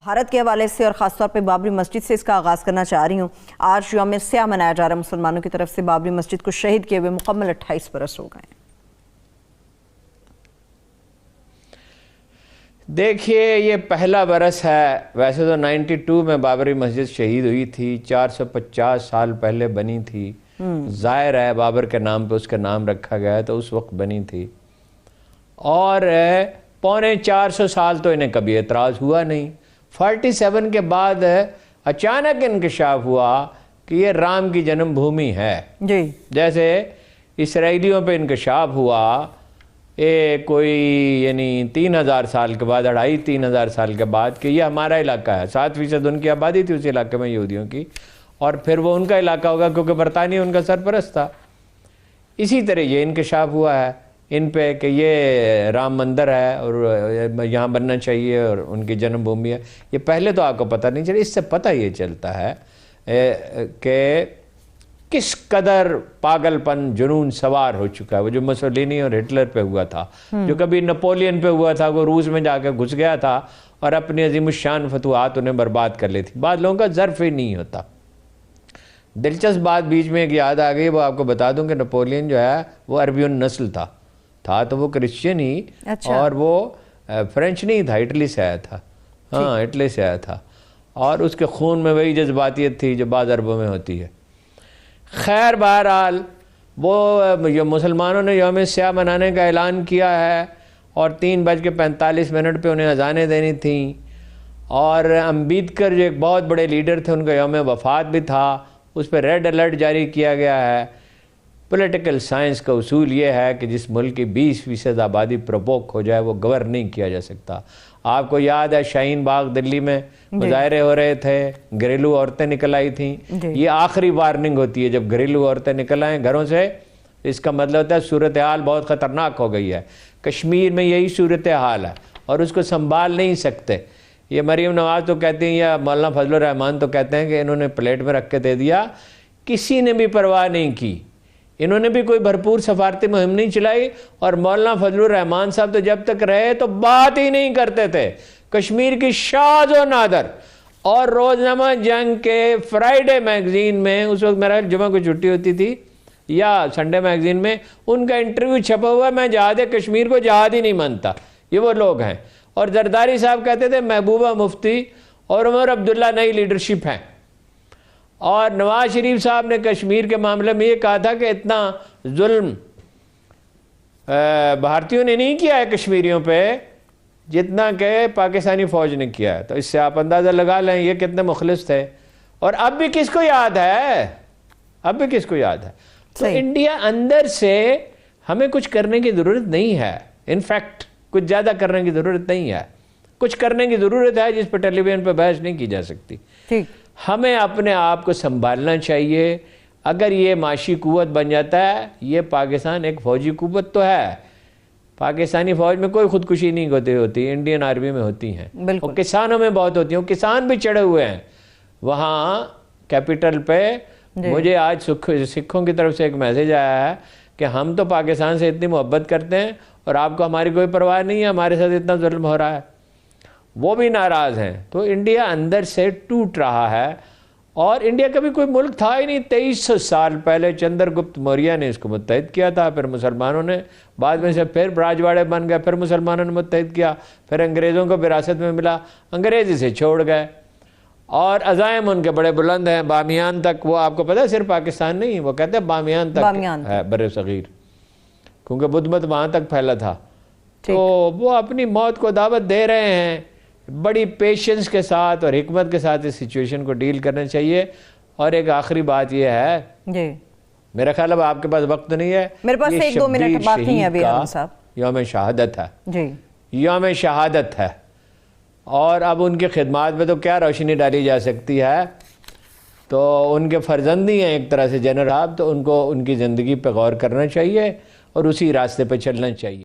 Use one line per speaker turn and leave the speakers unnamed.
بھارت کے حوالے سے اور خاص طور پہ بابری مسجد سے اس کا آغاز کرنا چاہ رہی ہوں۔ آج یوم سیاہ منایا جا رہا ہے مسلمانوں کی طرف سے۔ بابری مسجد کو شہید کیے ہوئے مکمل 28 برس ہو گئے ہیں۔
دیکھیے یہ پہلا برس ہے، ویسے تو 92 میں بابری مسجد شہید ہوئی تھی، 450 سال پہلے بنی تھی۔ ظاہر ہے بابر کے نام پہ اس کا نام رکھا گیا ہے تو اس وقت بنی تھی، اور 450 سال تو انہیں کبھی اعتراض ہوا نہیں۔ 47 کے بعد اچانک انکشاف ہوا کہ یہ رام کی جنم بھومی ہے، جیسے اسرائیلیوں پہ انکشاف ہوا کوئی یعنی 3000 سال کے بعد، 2500 سال کے بعد، کہ یہ ہمارا علاقہ ہے۔ 7% ان کی آبادی تھی اس علاقے میں یہودیوں کی، اور پھر وہ ان کا علاقہ ہوگا کیونکہ برطانیہ ان کا سرپرست تھا۔ اسی طرح یہ انکشاف ہوا ہے ان پہ کہ یہ رام مندر ہے اور یہاں بننا چاہیے اور ان کی جنم بھومی ہے۔ یہ پہلے تو آپ کو پتہ نہیں چلا، اس سے پتہ یہ چلتا ہے کہ کس قدر پاگل پن جنون سوار ہو چکا ہے۔ وہ جو مسولینی اور ہٹلر پہ ہوا تھا، جو کبھی نپولین پہ ہوا تھا، وہ روس میں جا کے گھس گیا تھا اور اپنی عظیم الشان فتوحات انہیں برباد کر لی تھی۔ بعض لوگوں کا ظرف ہی نہیں ہوتا۔ دلچسپ بات بیچ میں ایک یاد آ گئی، وہ آپ کو بتا دوں کہ نپولین جو ہے وہ عربیون نسل تھا تو وہ کرسچین ہی، اور وہ فرینچ نہیں تھا، اٹلی سے آیا تھا۔ ہاں اٹلی سے آیا تھا، اور اس کے خون میں وہی جذباتیت تھی جو بعض عربوں میں ہوتی ہے۔ خیر بہرحال وہ مسلمانوں نے یوم سیاہ منانے کا اعلان کیا ہے، اور 3:45 پہ انہیں اذانیں دینی تھیں، اور امبیڈکر جو ایک بہت بڑے لیڈر تھے ان کا یوم وفات بھی تھا، اس پہ ریڈ الرٹ جاری کیا گیا ہے۔ پولیٹیکل سائنس کا اصول یہ ہے کہ جس ملک کی 20% آبادی پرووک ہو جائے وہ گورن نہیں کیا جا سکتا۔ آپ کو یاد ہے شاہین باغ دلی میں مظاہرے ہو رہے تھے، گھریلو عورتیں نکل آئی تھیں۔ یہ آخری وارننگ ہوتی ہے جب گھریلو عورتیں نکل آئیں گھروں سے، اس کا مطلب ہوتا ہے صورتحال بہت خطرناک ہو گئی ہے۔ کشمیر میں یہی صورتحال ہے اور اس کو سنبھال نہیں سکتے۔ یہ مریم نواز تو کہتے ہیں، یا مولانا فضل الرحمان تو کہتے ہیں کہ انہوں نے پلیٹ میں رکھ کے دے دیا، کسی نے بھی پرواہ نہیں کی۔ انہوں نے بھی کوئی بھرپور سفارتی مہم نہیں چلائی، اور مولانا فضل الرحمان صاحب تو جب تک رہے تو بات ہی نہیں کرتے تھے کشمیر کی شاذ و نادر۔ اور روزنامہ جنگ کے فرائیڈے میگزین میں، اس وقت میرا جمعہ کو چھٹی ہوتی تھی، یا سنڈے میگزین میں ان کا انٹرویو چھپا ہوا ہے، میں جہاد کشمیر کو جہاد ہی نہیں مانتا۔ یہ وہ لوگ ہیں۔ اور زرداری صاحب کہتے تھے محبوبہ مفتی اور عمر عبداللہ نئی لیڈرشپ ہیں۔ اور نواز شریف صاحب نے کشمیر کے معاملے میں یہ کہا تھا کہ اتنا ظلم بھارتیوں نے نہیں کیا ہے کشمیریوں پہ جتنا کہ پاکستانی فوج نے کیا ہے۔ تو اس سے آپ اندازہ لگا لیں یہ کتنے مخلص تھے۔ اور اب بھی کس کو یاد ہے؟ اب بھی کس کو یاد ہے؟ تو انڈیا اندر سے ہمیں کچھ کرنے کی ضرورت نہیں ہے۔ انفیکٹ کچھ زیادہ کرنے کی ضرورت نہیں ہے۔ کچھ کرنے کی ضرورت ہے جس پہ ٹیلی ویژن پہ بحث نہیں کی جا سکتی۔ ہمیں اپنے آپ کو سنبھالنا چاہیے۔ اگر یہ معاشی قوت بن جاتا ہے، یہ پاکستان ایک فوجی قوت تو ہے۔ پاکستانی فوج میں کوئی خودکشی نہیں ہوتی، انڈین آرمی میں ہوتی ہیں، اور کسانوں میں بہت ہوتی ہیں، کسان بھی چڑھے ہوئے ہیں وہاں کیپٹل پہ۔ مجھے آج سکھوں کی طرف سے ایک میسیج آیا ہے کہ ہم تو پاکستان سے اتنی محبت کرتے ہیں اور آپ کو ہماری کوئی پرواہ نہیں ہے، ہمارے ساتھ اتنا ظلم ہو رہا ہے۔ وہ بھی ناراض ہیں۔ تو انڈیا اندر سے ٹوٹ رہا ہے، اور انڈیا کبھی کوئی ملک تھا ہی نہیں۔ 2300 سال پہلے چندر گپت موریہ نے اس کو متحد کیا تھا، پھر مسلمانوں نے بعد میں سے پھر راجواڑے بن گئے، پھر مسلمانوں نے متحد کیا، پھر انگریزوں کو وراثت میں ملا، انگریز اسے چھوڑ گئے، اور عزائم ان کے بڑے بلند ہیں بامیان تک۔ وہ آپ کو پتہ ہے صرف پاکستان نہیں، وہ کہتے ہیں بامیان تک ہے بر صغیر، کیونکہ بدھ مت وہاں تک پھیلا تھا۔ تو وہ اپنی موت کو دعوت دے رہے ہیں۔ بڑی پیشنس کے ساتھ اور حکمت کے ساتھ اس سچویشن کو ڈیل کرنا چاہیے۔ اور ایک آخری بات یہ ہے، میرا خیال اب آپ کے پاس وقت نہیں ہے،
میرے پاس 1-2 منٹ باقی ہیں ابھی صاحب۔
یوم شہادت ہے، یوم شہادت ہے، اور اب ان کی خدمات میں تو کیا روشنی ڈالی جا سکتی ہے۔ تو ان کے فرزندی ہیں ایک طرح سے جنرل صاحب، تو ان کو ان کی زندگی پہ غور کرنا چاہیے اور اسی راستے پہ چلنا چاہیے۔